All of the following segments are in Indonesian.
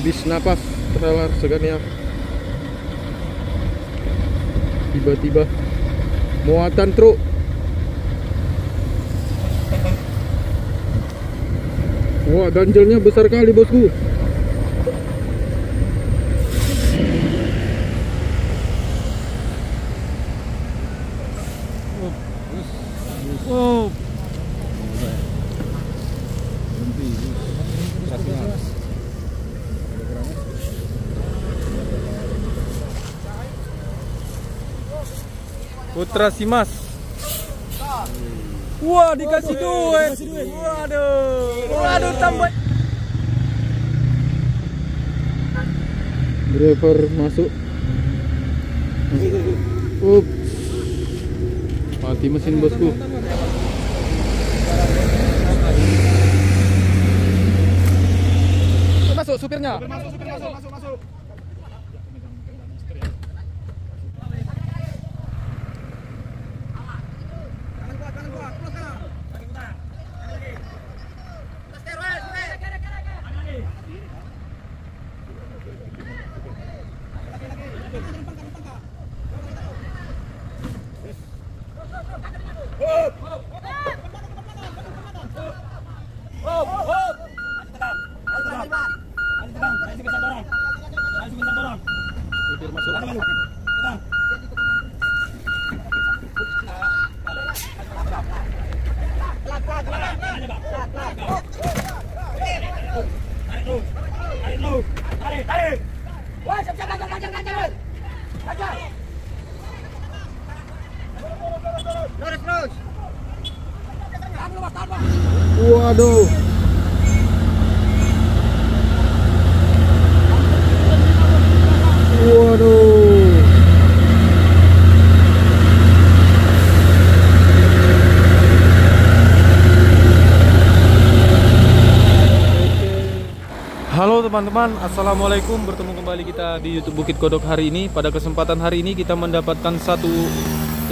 habis napas trailer segannya. Tiba-tiba muatan truk. Wah, ganjelnya besar kali bosku. Oh. Putra Simas. Wah, dikasih duit. Waduh, tambah. Driver masuk. Ups. Mati mesin bosku. Masuk supirnya. Masuk. Waduh. Halo teman-teman, assalamualaikum. Bertemu kembali kita di YouTube Bukit Kodok hari ini. Pada kesempatan hari ini kita mendapatkan satu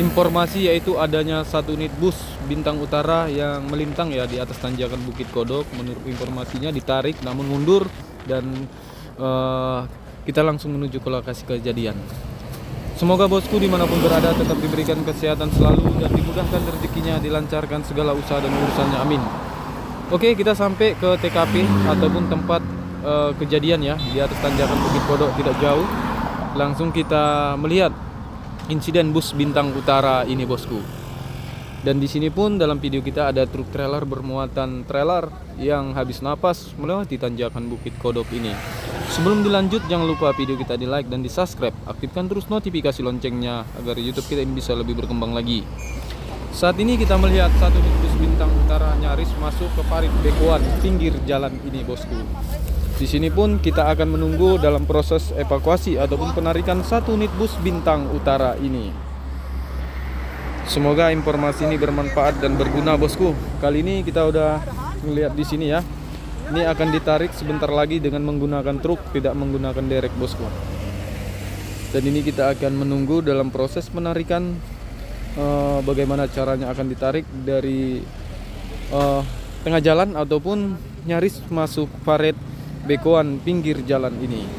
informasi, yaitu adanya satu unit bus bintang utara yang melintang ya di atas tanjakan Bukit Kodok. Menurut informasinya ditarik namun mundur, dan kita langsung menuju ke lokasi kejadian. Semoga bosku dimanapun berada tetap diberikan kesehatan selalu dan dimudahkan rezekinya, dilancarkan segala usaha dan urusannya, amin. Oke, kita sampai ke TKP ataupun tempat kejadian ya, di atas tanjakan Bukit Kodok tidak jauh. Langsung kita melihat insiden bus bintang utara ini bosku. Dan di sini pun dalam video kita ada truk trailer bermuatan trailer yang habis napas melewati tanjakan Bukit Kodok ini. Sebelum dilanjut, jangan lupa video kita di like dan di subscribe. Aktifkan terus notifikasi loncengnya agar YouTube kita ini bisa lebih berkembang lagi. Saat ini kita melihat satu bus bintang utara nyaris masuk ke parit bekuan pinggir jalan ini bosku. Di sini pun kita akan menunggu dalam proses evakuasi ataupun penarikan satu unit bus bintang utara ini. Semoga informasi ini bermanfaat dan berguna bosku. Kali ini kita udah melihat di sini ya. Ini akan ditarik sebentar lagi dengan menggunakan truk, tidak menggunakan derek bosku. Dan ini kita akan menunggu dalam proses penarikan, bagaimana caranya akan ditarik dari tengah jalan ataupun nyaris masuk parit bekuan pinggir jalan ini.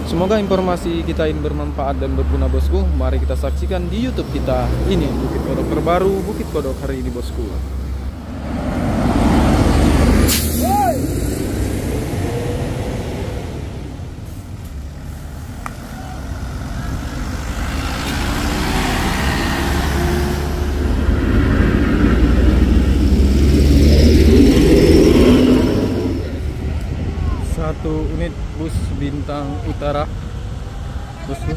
Semoga informasi kita ini bermanfaat dan berguna bosku. Mari kita saksikan di YouTube kita ini, Bukit Kodok terbaru, Bukit Kodok hari ini bosku. Satu unit bus bintang utara bosku.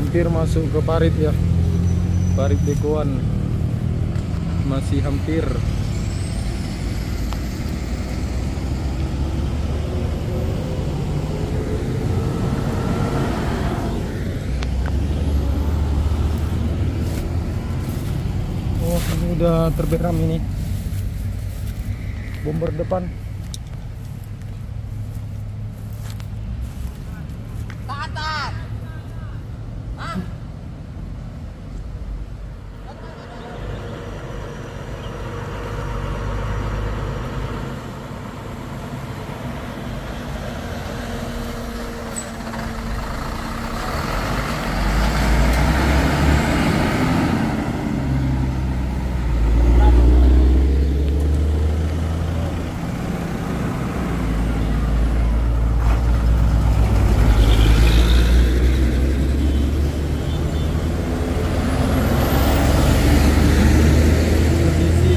hampir masuk ke parit ya, parit Bekuan, masih hampir. Oh, ini udah terberam ini bomber depan.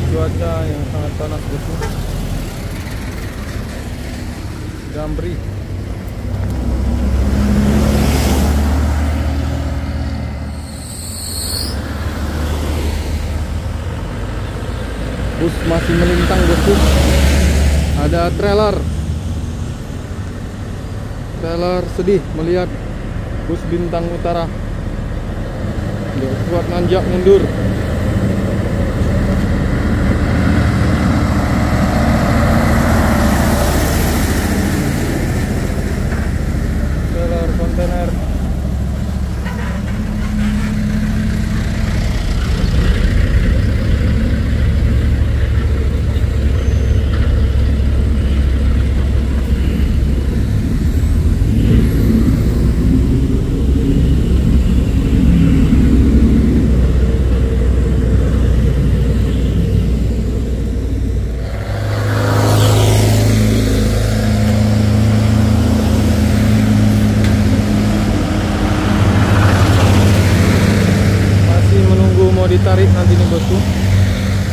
Cuaca yang sangat panas bosku. Gambri. Bus masih melintang bosku. Ada trailer sedih melihat bus Bintang Utara. Nggak kuat nanjak mundur. Kontainer. Mau ditarik nanti nih bosku,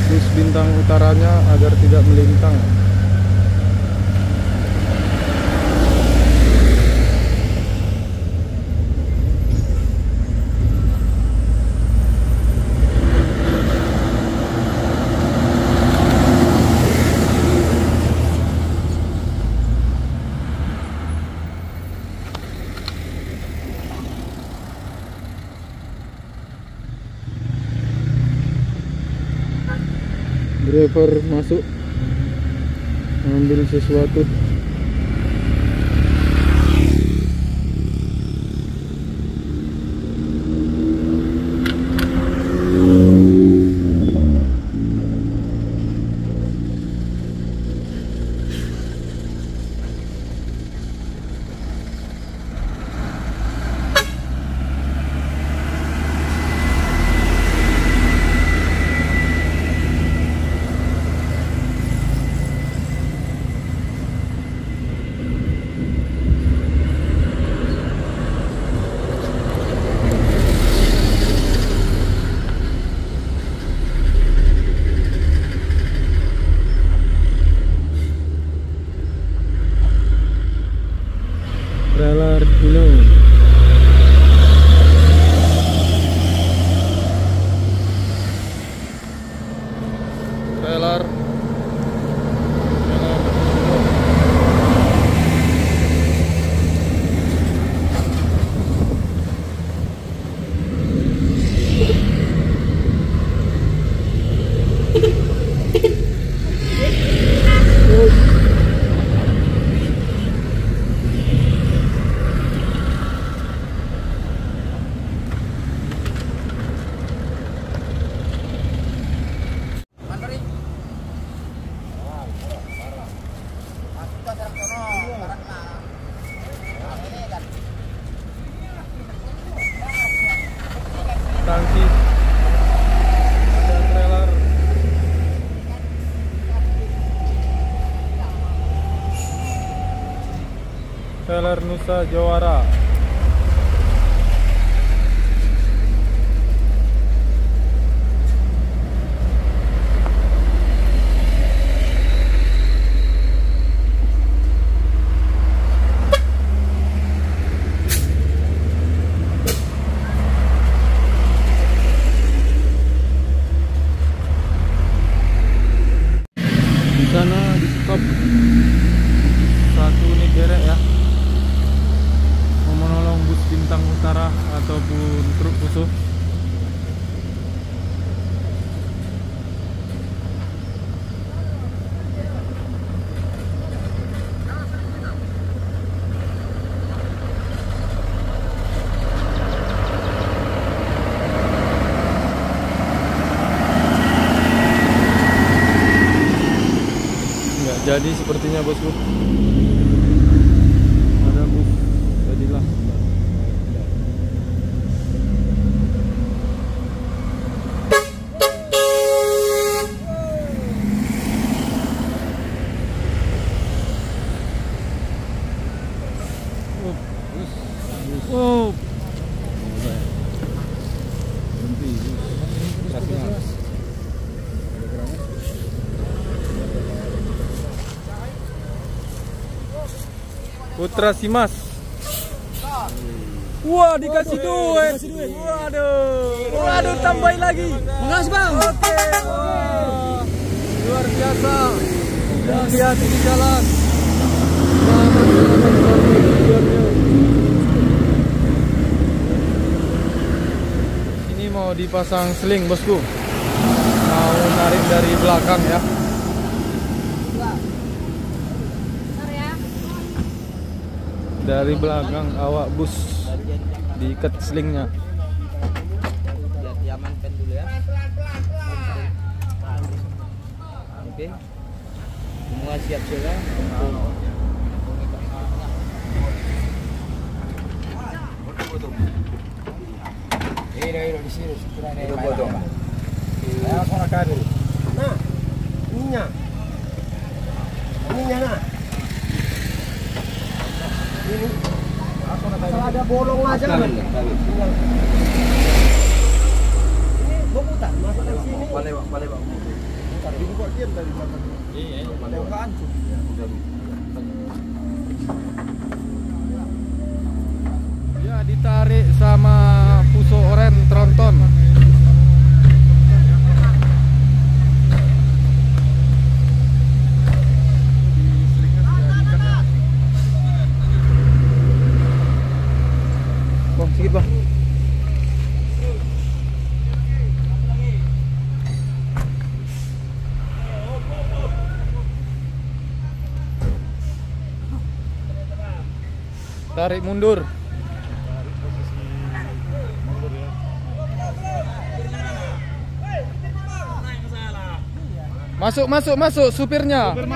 bus Bintang Utaranya agar tidak melintang. Driver masuk mengambil sesuatu. Trailer Hino. Trailer. Tangki dan trailer. Trailer Nusa Jawara. utara ataupun truk Fuso. Nggak jadi sepertinya bosku. Ada bus, jadilah. Oh. Putra Simas. Wah, dikasih duit. Waduh, tambahin lagi. Makasih bang. Oke. Wah. Luar biasa. Hati-hati di jalan. Ini mau dipasang seling bosku. Mau narik dari belakang ya. Dari belakang awak bus diikat selingnya. Biar diamankan dulu ya. Oke. Semua siap siaga untuk ini di sini sekiranya ini potong. Ya, sana kabel. Nah, ininya. Ininya nah. Ini kalau ada bolong aja kan. Ini berputar masuk ke sini. Balik. Ini kok diam dari belakang. Iya, buka hancur. Ya, ditarik sama Fuso Oren tronton. Bang, sedikit bang. Tarik mundur. Masuk supirnya. Supir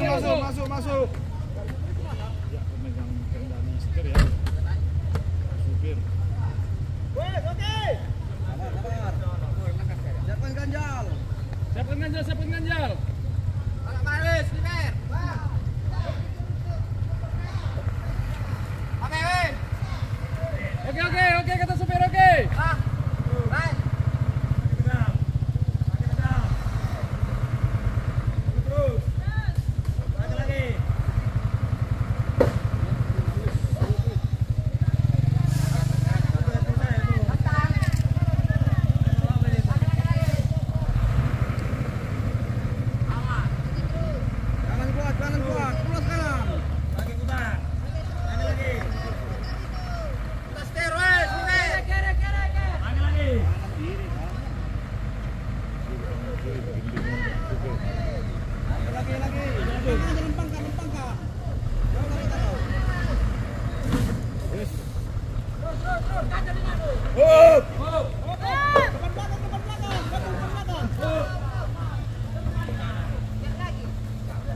masuk. Siapkan ganjal. Oke, kata supir oke.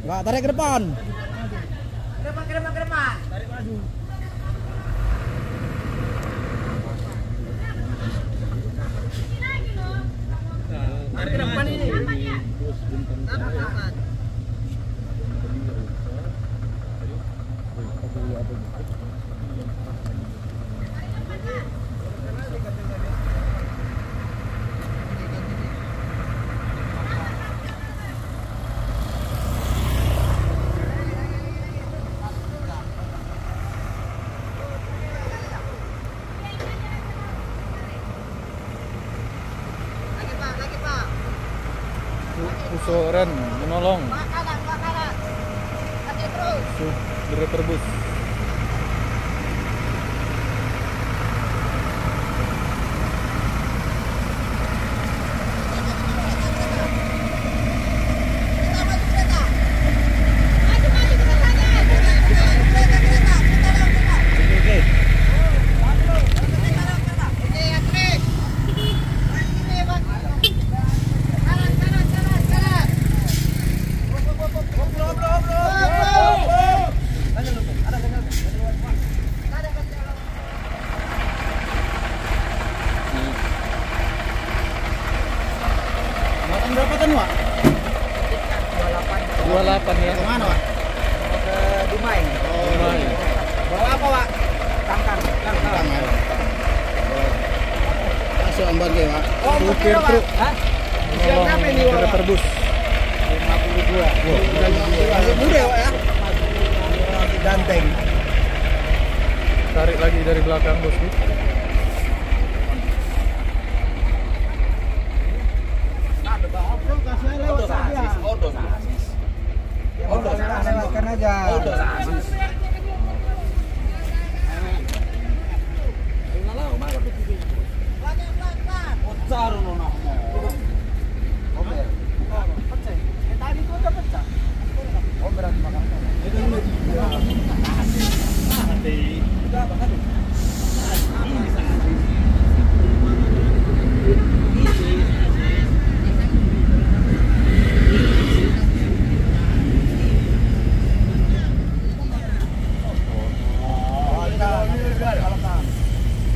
Enggak, tarik ke depan. Ke depan. Tarik maju. Tarik ke depan ini. Fuso Oren menolong driver bus. nih, Wak? 28 ya. Kemana, Wak? Ke Dumai. Dumai. Bawa apa, Pak? Tangkang. Masuk ambat ya, Wak. Oh, Supir Pak. truk. Hah? Menolong Siapa ini, Wak? driver bus. 52. Masih muda ya, Wak ya? Masih ganteng. Tarik lagi dari belakang bosku. Lewatkan aja. Tadi itu udah pecah. Oh, berarti makan.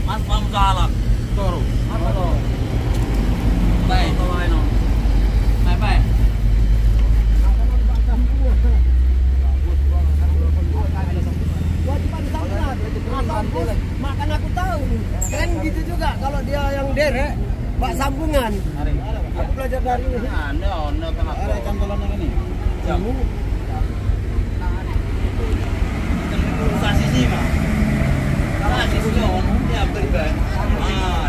Mas pam galak. Toro. Baik. Baik. Makan aku tahu. Kan gitu juga kalau dia yang derek, bak sambungan. Aku belajar dari ini. Ada cantolan yang ini. Jamu. Sasisi mah. Sasisi dong. Ya berban.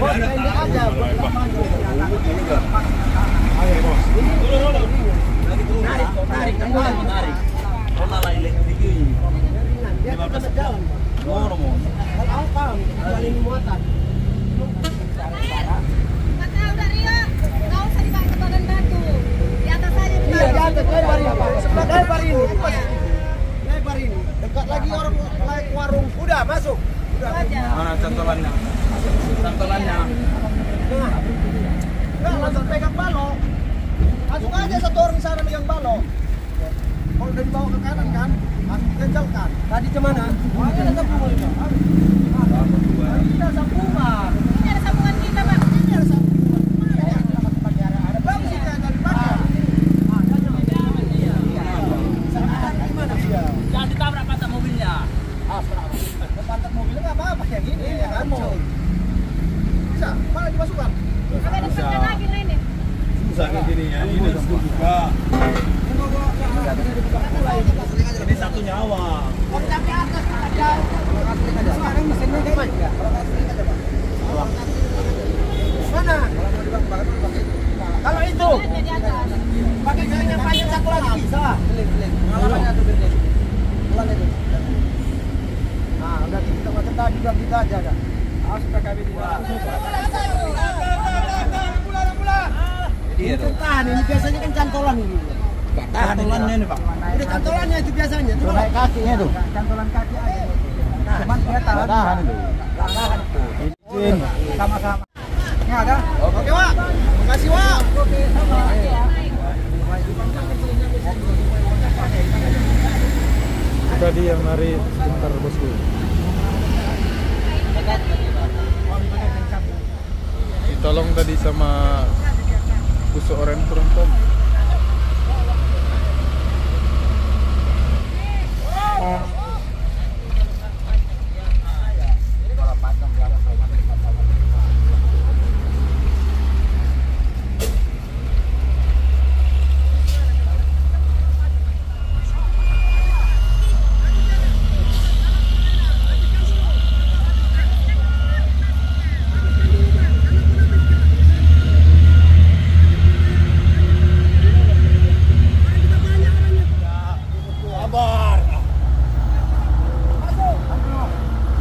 Bos, pendek aja buat kampanye. Tarik. Kota lain tinggi. Dia kan bisa jalan. Mau. Kalau aku paham, paling muatan. Kata udah Rio, nggak usah dibawa ke badan batu. Di atas aja. Iya, di atas lebar ini. Sebelah lebar ini. Lebar ini. Dekat lagi orang naik warung. Udah masuk. Udah Aja. Mana cantolannya? Cantolannya. Nah. Enggak langsung pegang balok. Masuk aja satu orang di sana pegang balok. Kalau udah dibawa ke kanan kan, langsung dikencelkan. Tadi kemana? Oh, ini ada sambungan. Ini ada sambungan. Ini ada sambungan kita, Pak. Ini ada sambungan. Ada bagus sih jangan dipakai. Gimana dia? Jangan ditabrak pantat mobilnya. Pantat mobilnya nggak apa-apa kayak gini ya kan? Bisa, mana dimasukkan? Ada depannya lagi lain deh. Susah jadinya. Ini buka. Ini satu nyawa. Oh, tapi atas ada. Sekarang mesinnya di mana? Mana? Kalau itu Ada di atas. pakai jalan yang panjang satu lagi bisa. Nah, udah kita macam tadi udah kita aja dah. Awas PKB di bawah. Ini tahan, ini biasanya kan cantolan ini. Cantolannya ini, Pak. Udah cantolannya itu biasanya. Coba naik kakinya tuh. Cantolan kaki aja. Cuman dia tahan itu. Tahan itu. Sama-sama. Ini ada? Oke, Wak. Makasih, Wak. Oke, sama. Tadi yang nari sebentar bosku. Ditolong tadi sama busuk oren Tronton.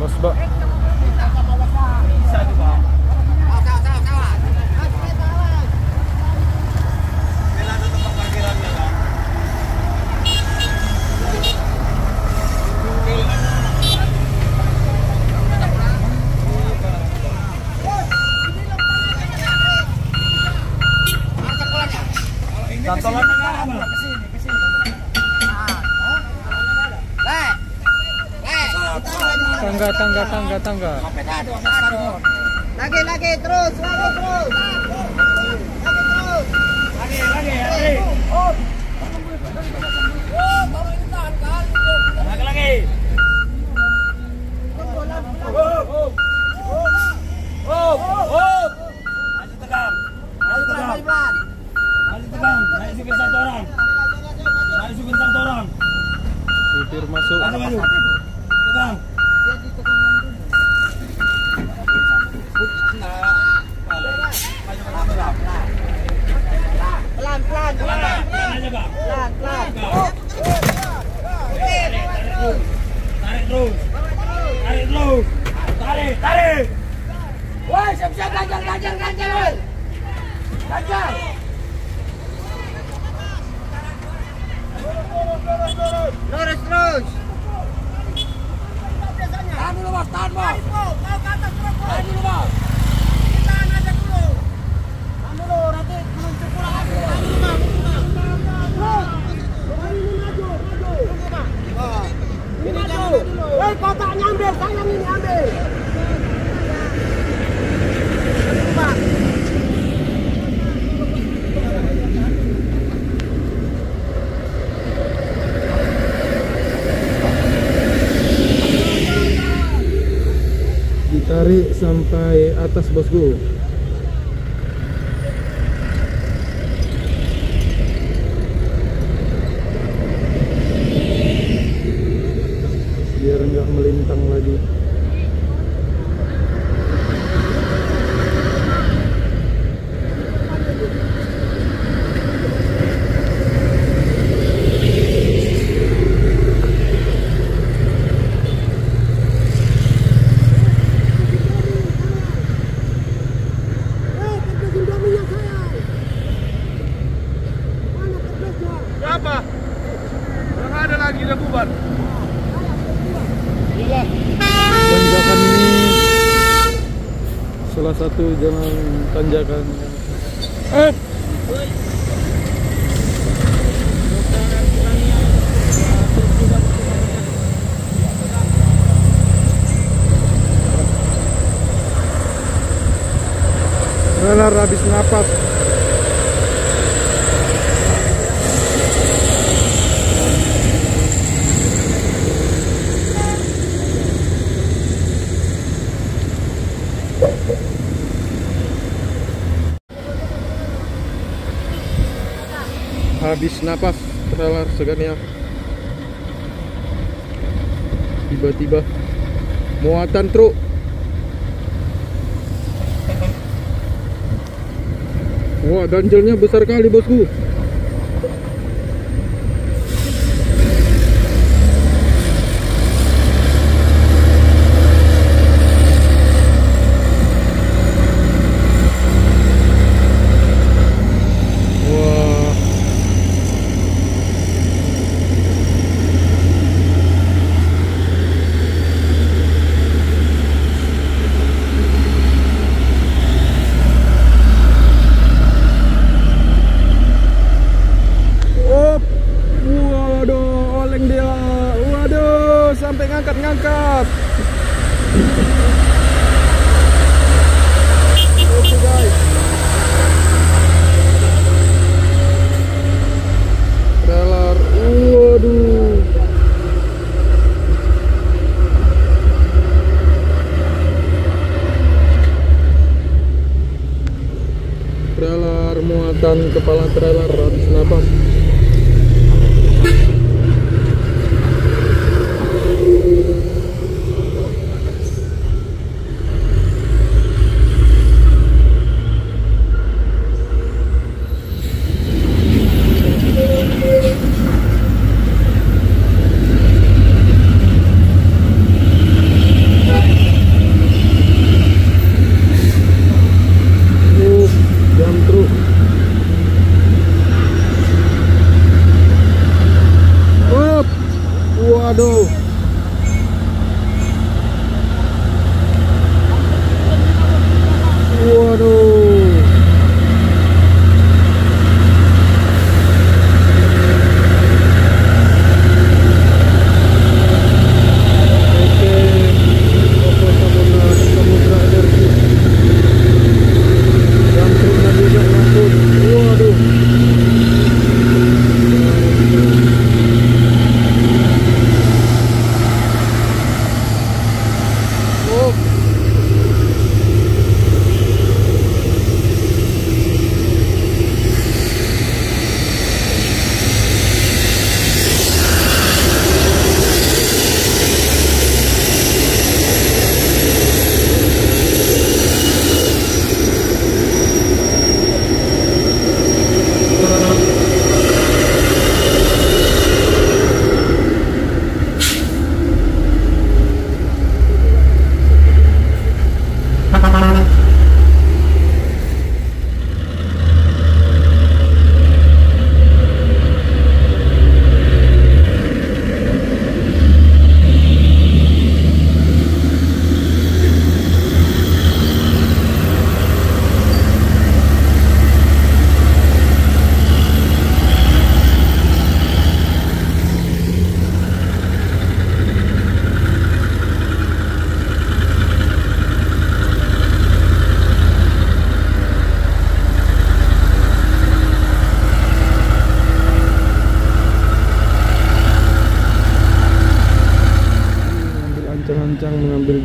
Mas Bak. Cantolannya apa? Tangga. Lagi terus. Lagi terus. Supir masuk. Pelan-pelan. Tarik. Woi, siap-siap ganjal. Lurus terus. Tahan dulu, Bos. Tahan dulu, Bos. Tahan aja dulu. Tahan dulu, nanti meluncur pulang lagi. Ini maju. Hei, kotaknya ambil, sayang ini ambil. Pak. Ditarik sampai atas, bosku. Biar nggak melintang lagi. Berapa? Yang ada lagi udah bubar. Tanjakan ini salah satu jalan tanjakan. Benar habis napas. Habis napas trailer Scania. Tiba-tiba muatan truk. Wah, ganjelnya besar kali, bosku. Sampai ngangkat-ngangkat. Oke, guys. Trailer. Waduh. Trailer muatan kepala trailer habis napas.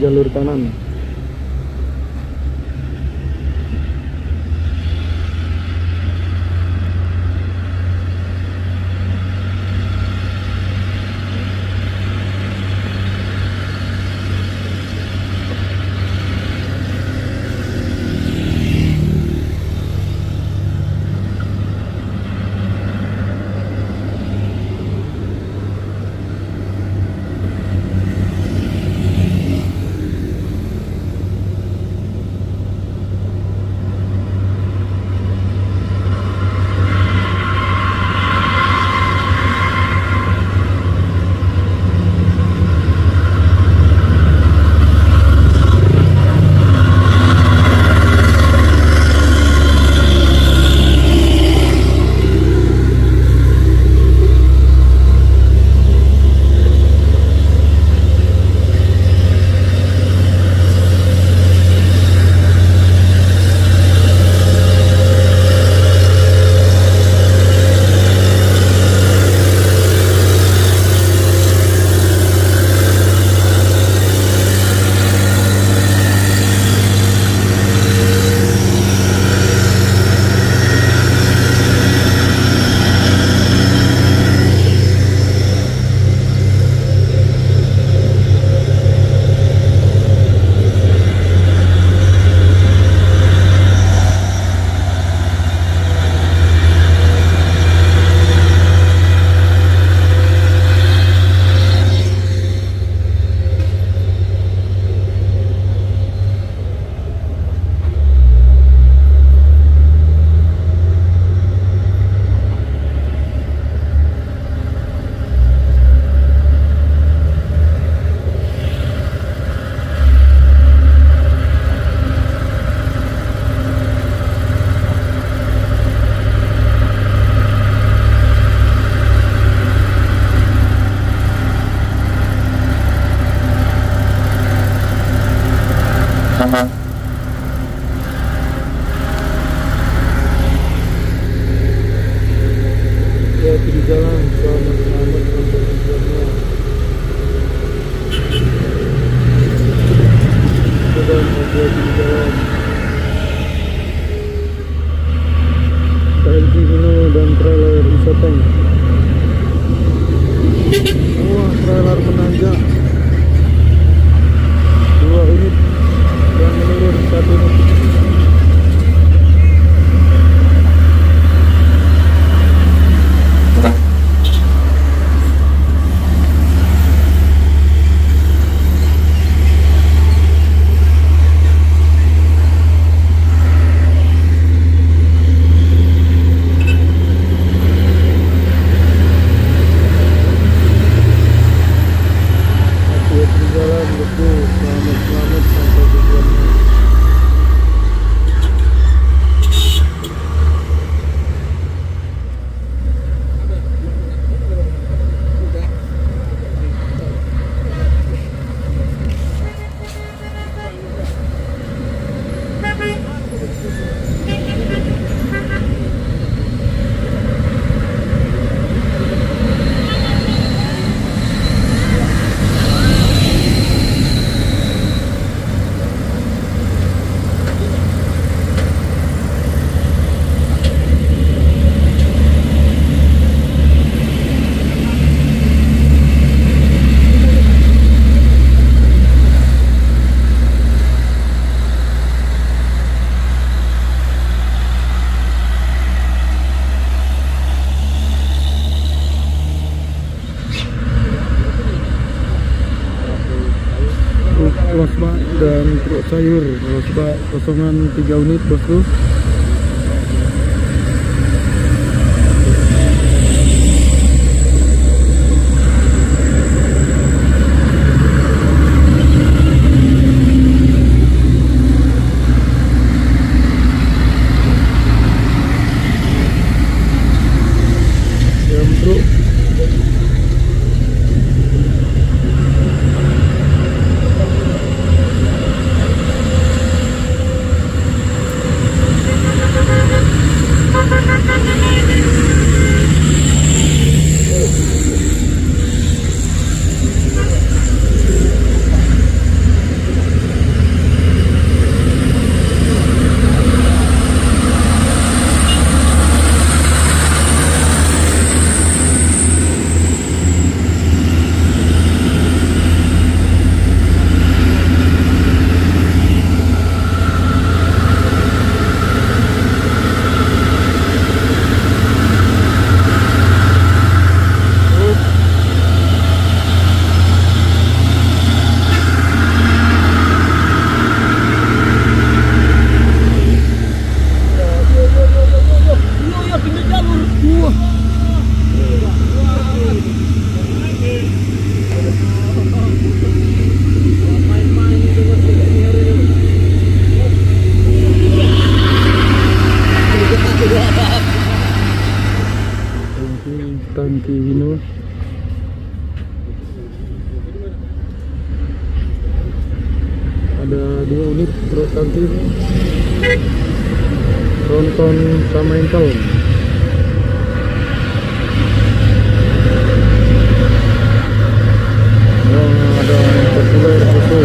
jalur kanan. Hati-hati di jalan, selamat sampai tujuannya. Sudah hati-hati di jalan. KMP Hino dan trailer Isoteng. Wah, trailer menanjak 2 unit dan menurun 1 unit. Selamat sampai tujuannya. Losbak dan truk sayur, losbak kosongan 3 unit bosku. Jam truk Terus nanti Tronton sama Intel. Wah, ada yang populer itu.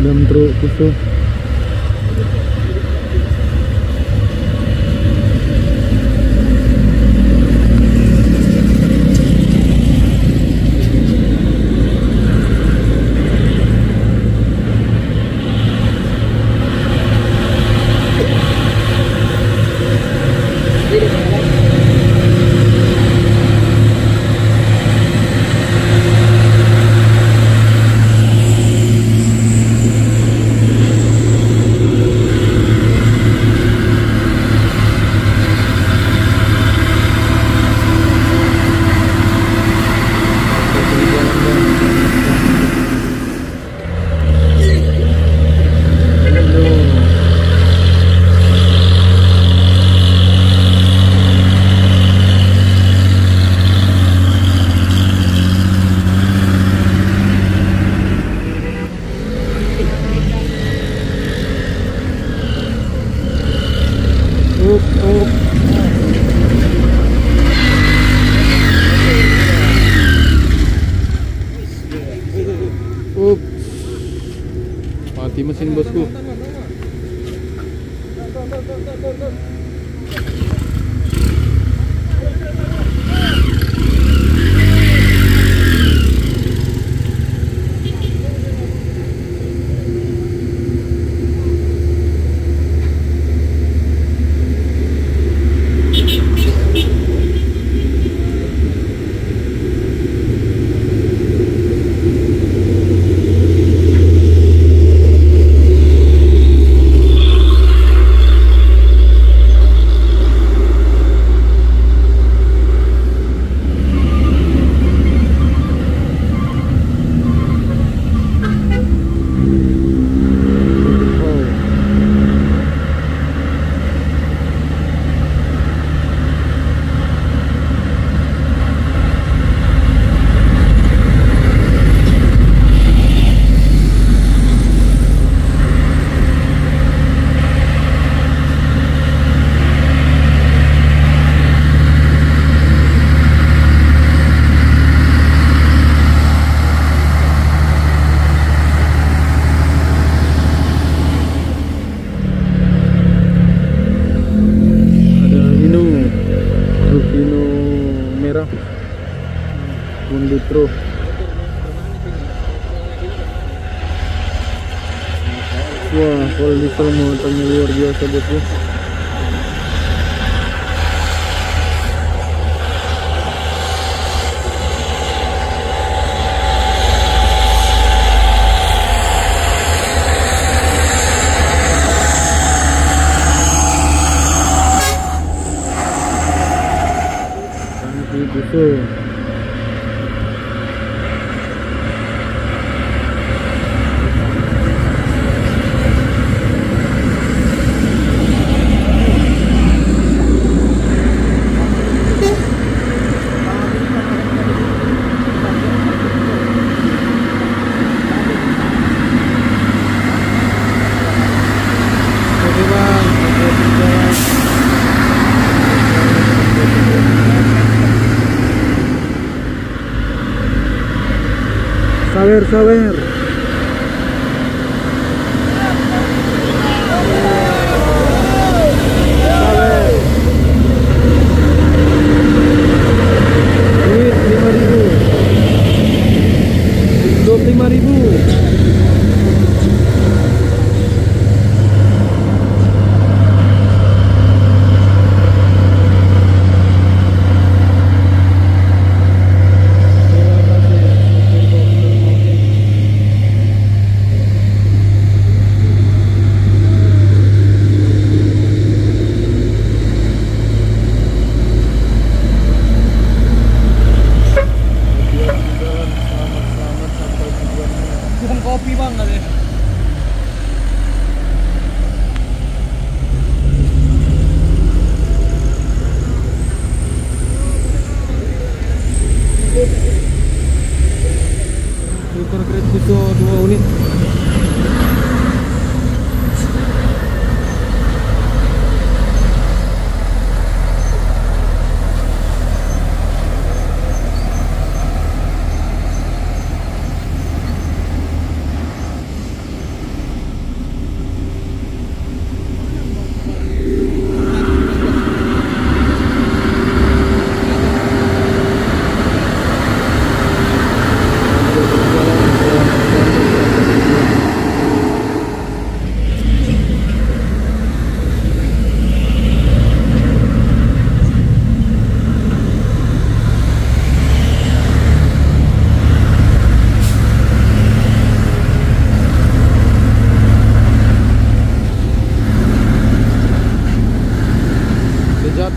Dam truk khusus. Mati mesin bosku. Litro. Wah, kalau diesel muatannya luar biasa bosku. Tangki susul. Oke bang, oke jalan. Sawer, sawer. Sawer. Duit 5.000. 25.000. Kopi bang kali. Tukar kereta itu 2 unit. Kejat.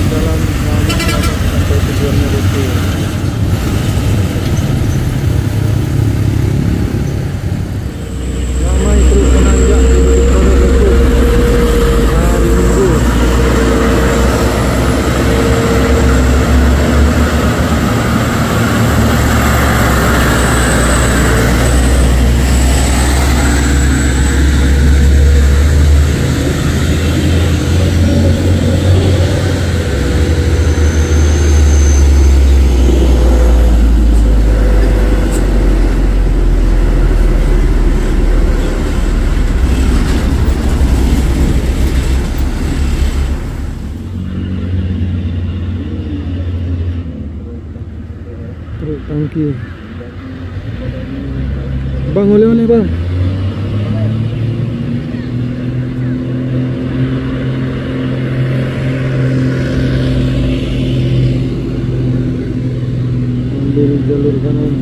Jalan sampai tujuannya itu. Ramai terus menanjak di Bukit Kodok itu hari Minggu. Truk tangki. Bang, oleh-oleh bang. Ambil jalur kanan.